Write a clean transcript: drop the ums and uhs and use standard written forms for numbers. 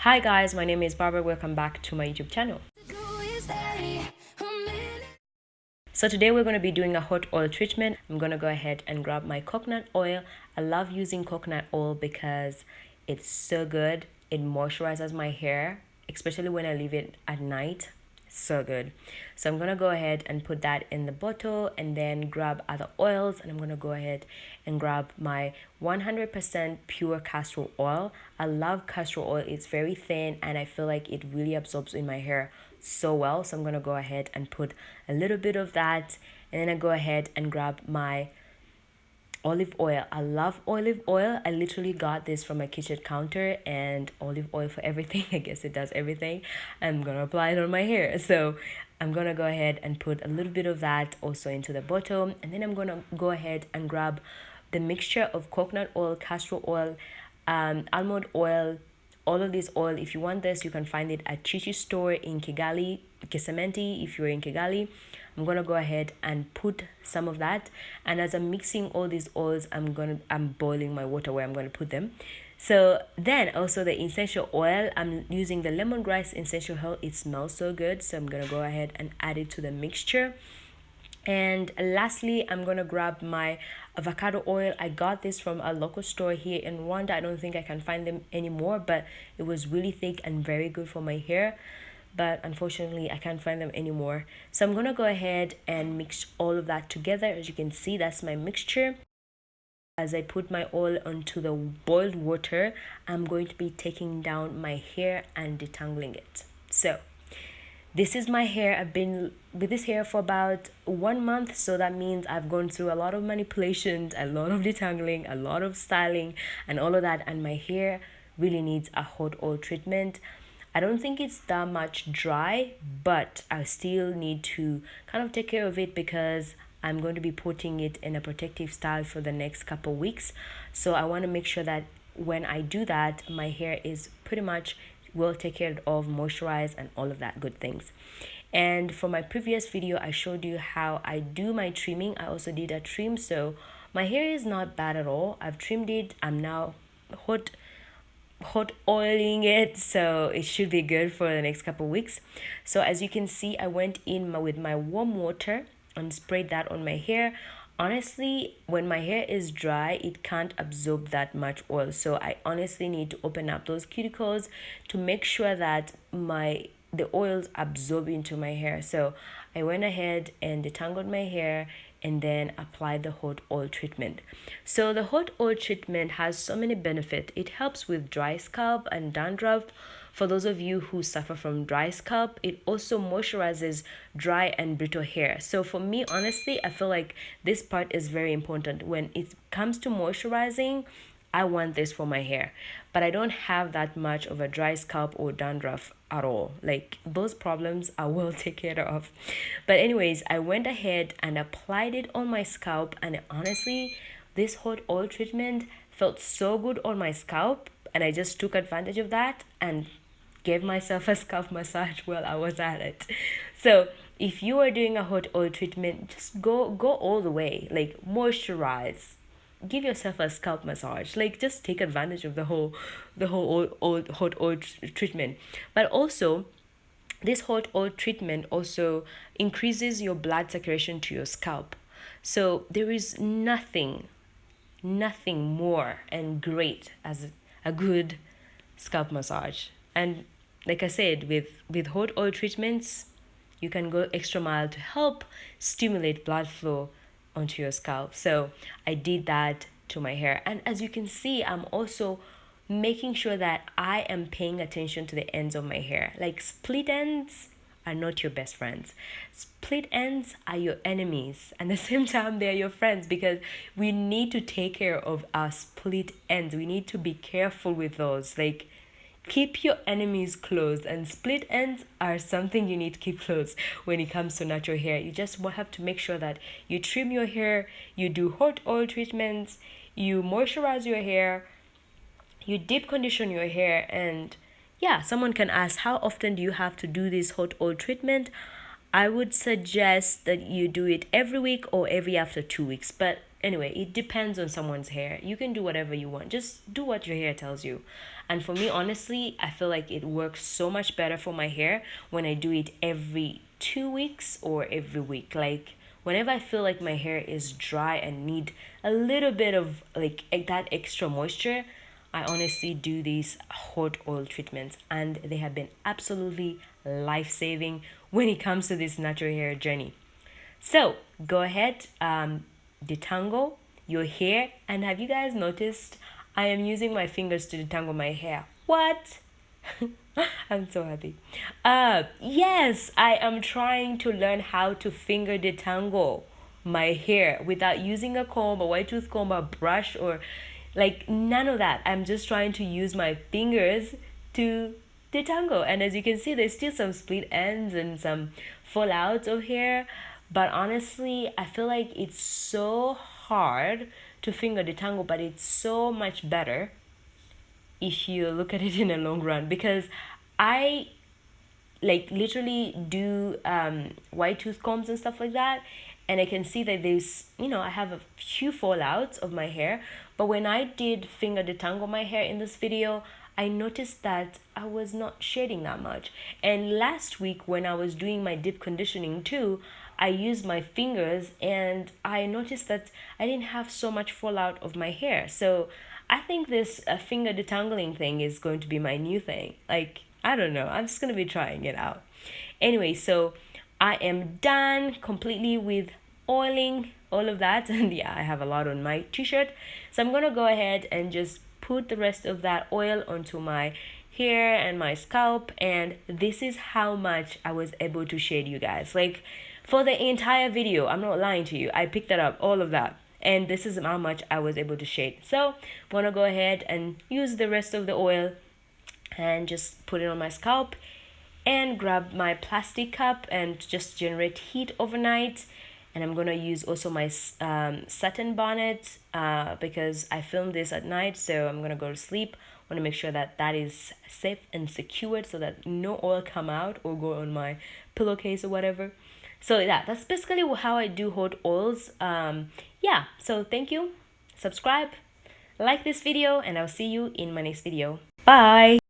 Hi guys, my name is Barbara. Welcome back to my YouTube channel. So today we're going to be doing a hot oil treatment. I'm going to go ahead and grab my coconut oil. I love using coconut oil because it's so good. It moisturizes my hair, especially when I leave it at night. So good. So I'm going to go ahead and put that in the bottle and then grab other oils, and I'm going to go ahead and grab my 100% pure castor oil. I love castor oil. It's very thin and I feel like it really absorbs in my hair so well. So I'm going to go ahead and put a little bit of that, and then I go ahead and grab my olive oil. I love olive oil. I literally got this from my kitchen counter, and olive oil for everything. I guess it does everything. I'm gonna apply it on my hair. So I'm gonna go ahead and put a little bit of that also into the bottle, and then I'm gonna go ahead and grab the mixture of coconut oil, castor oil, almond oil, all of this oil. If you want this, you can find it at Chichi store in Kigali, Kesementi, if you're in Kigali. I'm gonna go ahead and put some of that, and as I'm mixing all these oils, I'm boiling my water where I'm gonna put them. So then also the essential oil, I'm using the lemongrass essential oil. It smells so good, so I'm gonna go ahead and add it to the mixture. And lastly, I'm gonna grab my avocado oil. I got this from a local store here in Rwanda. I don't think I can find them anymore, but it was really thick and very good for my hair. But unfortunately, I can't find them anymore. So I'm gonna go ahead and mix all of that together. As you can see, that's my mixture. As I put my oil onto the boiled water, I'm going to be taking down my hair and detangling it. So this is my hair. I've been with this hair for about 1 month, so that means I've gone through a lot of manipulations, a lot of detangling, a lot of styling, and all of that, and my hair really needs a hot oil treatment. I don't think it's that much dry, but I still need to kind of take care of it because I'm going to be putting it in a protective style for the next couple weeks. So I want to make sure that when I do that, my hair is pretty much well taken care of, moisturized, and all of that good things. And for my previous video, I showed you how I do my trimming. I also did a trim, so my hair is not bad at all. I've trimmed it. I'm now hot oiling it, so it should be good for the next couple weeks. So as you can see, I went in with my warm water and sprayed that on my hair. Honestly, when my hair is dry, it can't absorb that much oil, so I honestly need to open up those cuticles to make sure that the oils absorb into my hair. So I went ahead and detangled my hair and then apply the hot oil treatment. So the hot oil treatment has so many benefits. It helps with dry scalp and dandruff. For those of you who suffer from dry scalp, it also moisturizes dry and brittle hair. So for me, honestly, I feel like this part is very important. When it comes to moisturizing, I want this for my hair, but I don't have that much of a dry scalp or dandruff at all. Like those problems I will take care of. But anyways, I went ahead and applied it on my scalp, and honestly, this hot oil treatment felt so good on my scalp, and I just took advantage of that and gave myself a scalp massage while I was at it. So if you are doing a hot oil treatment, just go all the way. Like moisturize, give yourself a scalp massage, like just take advantage of the whole hot oil treatment. But also, this hot oil treatment also increases your blood circulation to your scalp. So there is nothing more and great as a good scalp massage. And like I said, with hot oil treatments, you can go extra mile to help stimulate blood flow onto your scalp. So I did that to my hair. And as you can see, I'm also making sure that I am paying attention to the ends of my hair. Like split ends are not your best friends. Split ends are your enemies. And at the same time, they're your friends, because we need to take care of our split ends. We need to be careful with those. Like, keep your enemies close, and split ends are something you need to keep close when it comes to natural hair. You just have to make sure that you trim your hair, you do hot oil treatments, you moisturize your hair, you deep condition your hair. And yeah, someone can ask, how often do you have to do this hot oil treatment? I would suggest that you do it every week or every after 2 weeks, but Anyway, it depends on someone's hair. You can do whatever you want. Just do what your hair tells you. And for me, honestly, I feel like it works so much better for my hair when I do it every 2 weeks or every week. Like whenever I feel like my hair is dry and need a little bit of like that extra moisture, I honestly do these hot oil treatments, and they have been absolutely life-saving when it comes to this natural hair journey. So go ahead, detangle your hair. And have you guys noticed I am using my fingers to detangle my hair? What? I'm so happy. Yes, I am trying to learn how to finger detangle my hair without using a comb, a white tooth comb, a brush, or like none of that. I'm just trying to use my fingers to detangle. And as you can see, there's still some split ends and some fallouts of hair. But honestly, I feel like it's so hard to finger detangle, but it's so much better if you look at it in a long run, because I like literally do white tooth combs and stuff like that, and I can see that there's, I have a few fallouts of my hair. But when I did finger detangle my hair in this video, I noticed that I was not shedding that much. And last week when I was doing my deep conditioning too, I used my fingers and I noticed that I didn't have so much fallout of my hair. So I think this finger detangling thing is going to be my new thing. Like, I don't know. I'm just going to be trying it out. Anyway, so I am done completely with oiling all of that. And yeah, I have a lot on my t-shirt. So I'm going to go ahead and just put the rest of that oil onto my hair and my scalp. And this is how much I was able to shade, you guys. Like, for the entire video, I'm not lying to you. I picked that up, all of that. And this is how much I was able to shade. So I'm going to go ahead and use the rest of the oil and just put it on my scalp and grab my plastic cup and just generate heat overnight. And I'm going to use also my satin bonnet because I filmed this at night, so I'm going to go to sleep. I want to make sure that that is safe and secured so that no oil come out or go on my pillowcase or whatever. So yeah, that's basically how I do hot oils. Yeah, so thank you. Subscribe, like this video, and I'll see you in my next video. Bye.